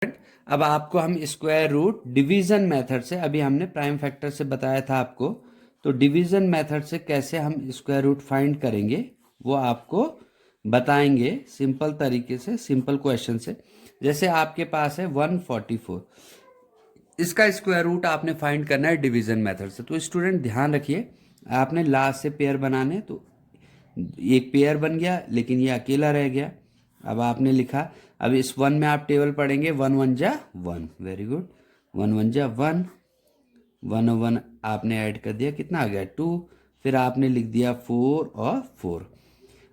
अब आपको हम स्क्वायर रूट डिवीजन मेथड से, अभी हमने प्राइम फैक्टर से बताया था आपको, तो डिवीजन मेथड से कैसे हम स्क्वायर रूट फाइंड करेंगे वो आपको बताएंगे सिंपल तरीके से, सिंपल क्वेश्चन से। जैसे आपके पास है 144, इसका स्क्वायर रूट आपने फाइंड करना है डिवीजन मेथड से। तो स्टूडेंट ध्यान रखिए, आपने लास्ट से पेयर बनाने, तो एक पेयर बन गया लेकिन ये अकेला रह गया। अब आपने लिखा, अब इस वन में आप टेबल पढ़ेंगे, वन वन जा one, very good, one one जा वन, वन वन आपने ऐड कर दिया, कितना आ गया 2, फिर आपने लिख दिया 4 और 4।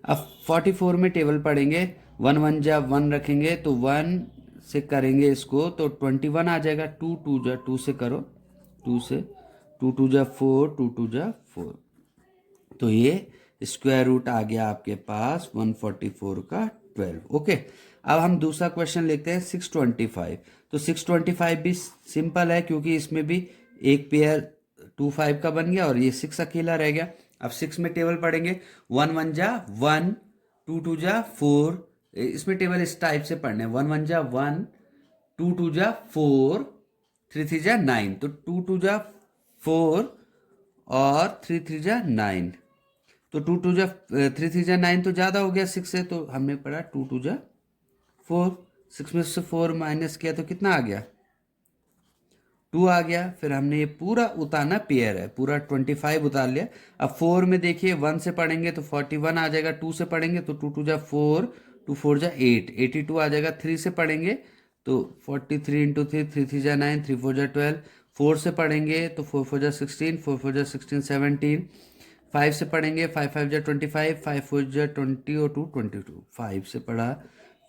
अब 44 में टेबल पढ़ेंगे, वन वन जा वन रखेंगे तो वन से करेंगे इसको तो 21 आ जाएगा, टू टू जा टू से करो, टू से, टू टू जा 4, टू टू जा 4, तो ये स्क्वायर रूट आ गया आपके पास 144 का 12। ओके, अब हम दूसरा क्वेश्चन लेते हैं 625। तो 625 भी सिंपल है क्योंकि इसमें भी एक पेयर 25 का बन गया और ये 6 अकेला रह गया। अब 6 में टेबल पढ़ेंगे, वन वन जा वन, टू टू जा 4, इसमें टेबल इस टाइप से पढ़ने, वन वन जा वन, टू टू जा 4, थ्री थ्री जा 9, तो टू टू जा 4 और थ्री थ्री जा 9, तो टू टू जा थ्री थ्री जा 9 तो ज़्यादा हो गया 6 से, तो हमने पढ़ा टू टू जा 4, 6 में से 4 माइनस किया तो कितना आ गया 2 आ गया। फिर हमने ये पूरा उतारना, पेयर है पूरा 25 उतार लिया। अब 4 में देखिए 1 से पढ़ेंगे तो 41 आ जाएगा, 2 से पढ़ेंगे तो टू टू जा 4, टू 4 जा 8, 82 आ जाएगा। 3 से पढ़ेंगे तो 43 इंटू 3, 3 3 जा 9, 3 4 जा 12। 4 से पढ़ेंगे तो 4 4 जा 16, 4 4 जा 16 17। 5 से पढ़ेंगे, 5 5 जा 25, 5 4 जा 20 और 2 22। 5 से पढ़ा,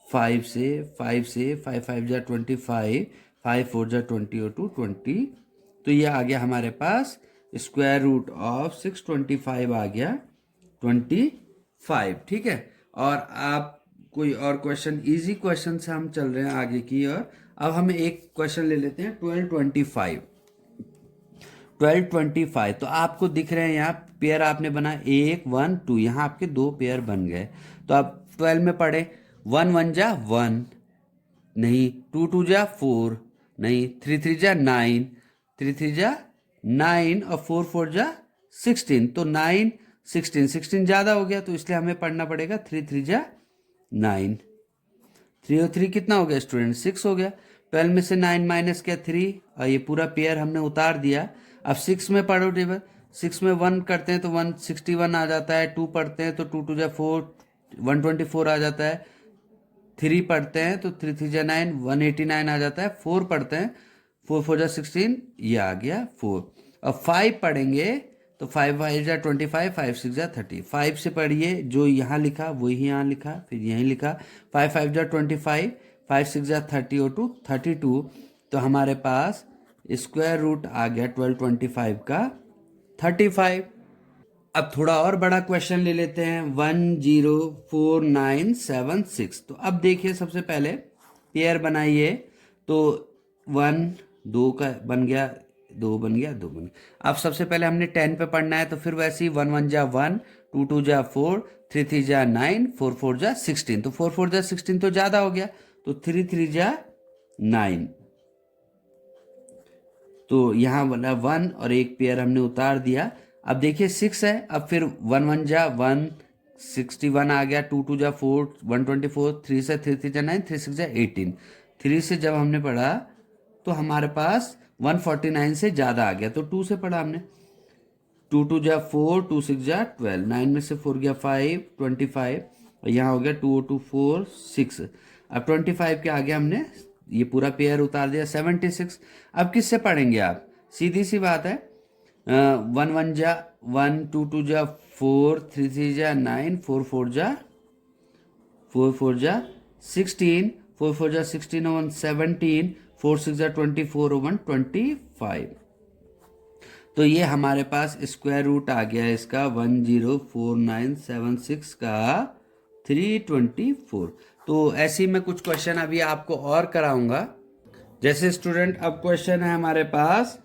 5 से 5 से 5 5 जा 25, 5 4 जा 20 और 2 20। तो ये आ गया हमारे पास स्क्वायर रूट ऑफ 625 आ गया 25। ठीक है, और आप कोई और क्वेश्चन, इजी क्वेश्चन से हम चल रहे हैं आगे की और अब हम एक क्वेश्चन ले लेते हैं 1225। 1225 तो आपको दिख रहे हैं यहाँ पेयर आपने बना 1 1 2, यहाँ आपके दो पेयर बन गए। तो आप 12 में पढ़े, वन वन जा वन नहीं, टू टू जा 4 नहीं, थ्री थ्री जा 9, थ्री थ्री जा 9 और 4 4 जा 16, तो 9 16, 16 ज़्यादा हो गया तो इसलिए हमें पढ़ना पड़ेगा 3 3 जा 9, 3 और 3 कितना हो गया स्टूडेंट 6 हो गया। 12 में से 9 माइनस किया 3 और ये पूरा पेयर हमने उतार दिया। अब 6 में पढ़ो टेबल, 6 में 1 करते हैं तो 161 आ जाता है, 2 पढ़ते हैं तो 2 2 जा 4, 124 आ जाता है। 3 पढ़ते हैं तो 3 3 जा 9, 189 आ जाता है। 4 पढ़ते हैं, 4 4 जा 16, ये आ गया 4। अब 5 पढ़ेंगे तो 5 5 जा 25, 5 6 जा 30। 5 से पढ़िए, जो यहाँ लिखा वही यहाँ लिखा, फिर यहीं लिखा, 5 5 जा 25, 5 6 जा 30 और 2 32। तो हमारे पास स्क्वायर रूट आ गया 1225 का 35। अब थोड़ा और बड़ा क्वेश्चन ले लेते हैं 104976। तो अब देखिए, सबसे पहले पेयर बनाइए, तो 1 2 का बन गया, 2 बन गया, 2 बन गया। अब सबसे पहले हमने 10 पे पढ़ना है, तो फिर वैसे ही 1 1 जा 1, 2 2 जा 4, 3 3 जा 9, 4 4 जा 16, तो 4 4 जा 16 तो ज़्यादा हो गया, तो 3 3 जा 9, तो यहाँ वाला 1 और एक पेयर हमने उतार दिया। अब देखिए 6 है, अब फिर 1 1 जा 1, 61 आ गया, 2 2 जा 4, 124, 3 से 3 3 जा 9, 3 6 जा 18। 3 से जब हमने पढ़ा तो हमारे पास 149 से ज़्यादा आ गया, तो 2 से पढ़ा हमने, 2 2 जा 4, 2 6 जा 12, 9 में से 4 गया 5, 25, और यहाँ हो गया 2 2 4 6। अब 25 के आगे हमने ये पूरा पेयर उतार दिया 76। अब किससे पढ़ेंगे आप, सीधी सी बात है, 1 1 जा 1, 2 2 जा 4, 3 3 जा 9, 4 4 जा 16, 4 4 जा 16 और 1 17, 4 6 जा 24 और 1 25। तो ये हमारे पास स्क्वायर रूट आ गया इसका 104976 का 324। तो ऐसे ही मैं कुछ क्वेश्चन अभी आपको और कराऊंगा। जैसे स्टूडेंट, अब क्वेश्चन है हमारे पास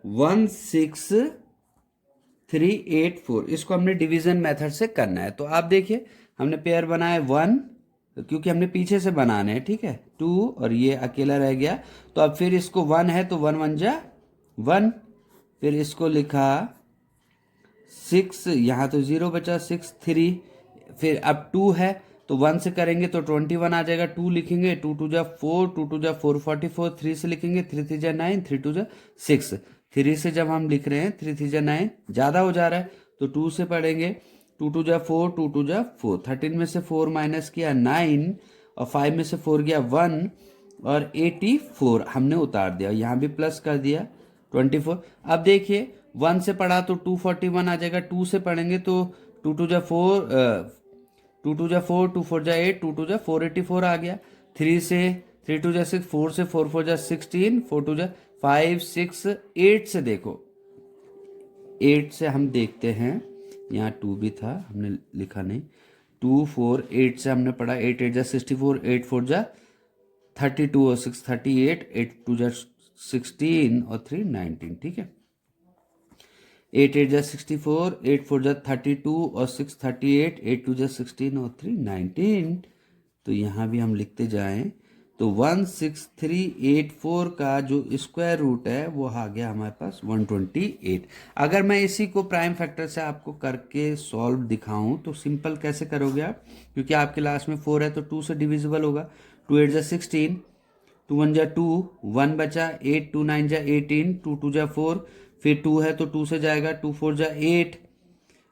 16384, इसको हमने डिवीजन मेथड से करना है। तो आप देखिए, हमने पेयर बनाया 1 क्योंकि हमने पीछे से बनाने हैं, ठीक है। 2 और ये अकेला रह गया, तो अब फिर इसको 1 है तो 1 1 जा 1, फिर इसको लिखा 6, यहाँ तो 0 बचा, 6 3, फिर अब 2 है तो 1 से करेंगे तो 21 आ जाएगा, 2 लिखेंगे, 2 2 जा 4, 2 2 जा 4 44, 3 से लिखेंगे, 3 3 जा 9, 3 2 जा 6, 3 से जब हम लिख रहे हैं 3 3 जा 9 ज़्यादा हो जा रहा है तो 2 से पढ़ेंगे, 2 2 जा 4, 2 2 जा 4, 13 में से 4 माइनस किया 9 और 5 में से 4 गया 1 और 84 हमने उतार दिया, यहाँ भी प्लस कर दिया 24। अब देखिए 1 से पढ़ा तो 241 आ जाएगा, 2 से पढ़ेंगे तो 2 2 जा 4, 2 2 जा 4, 2 4 जा 8, 2 2 जा 484 आ गया, 3 से 3 2 जा 6, 4 से 4 4 जा 16, 4 2 जा 5 6, 8 से देखो, 8 से हम देखते हैं, यहाँ 2 भी था हमने लिखा नहीं, 2 4 8 से हमने पढ़ा, 8 8 जा 64, 8 4 जा 32 और 6 38, 8 2 जा 16 और 3 19, ठीक है। 8 8 जा 64, 8 4 जा 32 और 6 38, 8 2 जा 16 और 3 19। तो यहाँ भी हम लिखते जाएं तो 16384 का जो स्क्वायर रूट है वो आ गया हमारे पास 128। अगर मैं इसी को प्राइम फैक्टर से आपको करके सॉल्व दिखाऊं तो सिंपल कैसे करोगे आप, क्योंकि आपके लास्ट में 4 है तो 2 से डिविजिबल होगा, 2 8 जा 16, 2 1 जा 2, 1 बचा, 8 2 9 जा 18, 2 2 जा 4, फिर 2 है तो 2 से जाएगा, 2 4 जा 8।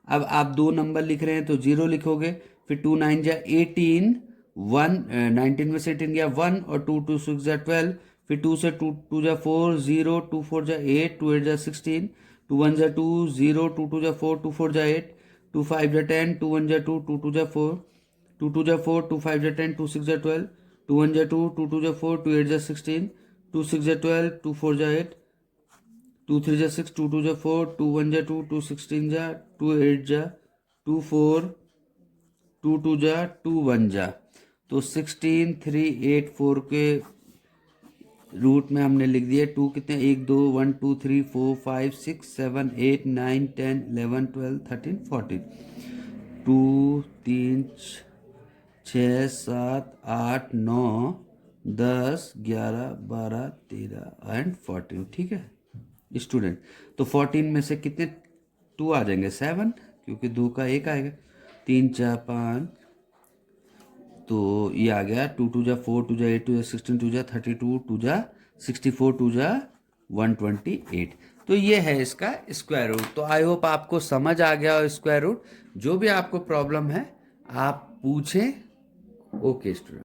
अब आप 2 नंबर लिख रहे हैं तो 0 लिखोगे, फिर 2 9 जा 18, 1 19 में से 18 गया 1 और 2 2 6 जा 12, फिर 2 से 2 2 जा 4 0, 2 4 जा 8, 2 8 जा 16, 2 1 जा 2 0, 2 2 जा 4, 2 4 जा 8, 2 5 जा 10, 2 1 जा 2, 2 2 जा 4, 2 2 जा 4, 2 5 जा 10, 2 6 जा 12, 2 1 जा 2, 2 2 जा 4, 2 8 जा 16, 2 6 जा 12, 2 4 जा 8, 2 3 जा 6, 2 2 जा 4, 2 1 जा 2, 2 16 जा 2 8 जा 2 4, 2 2 जा 2 1 जा, तो 16 3 8 4 के रूट में हमने लिख दिया 2 कितने 1 2 1 2 3 4 5 6 7 8 9 10 11 12 13 14, 2 3 6 7 8 9 10 11 12 13 एंड 14, ठीक है स्टूडेंट। तो 14 में से कितने 2 आ जाएंगे 7, क्योंकि 2 का 1 आएगा, 3 4 5, तो ये आ गया 2 2 जा 4, 2 जा 8, 2 जा 16, 2 जा 32, 2 जा 64, 2 जा 128। तो ये है इसका स्क्वायर रूट। तो आई होप आपको समझ आ गया हो स्क्वायर रूट। जो भी आपको प्रॉब्लम है आप पूछें। Okay student.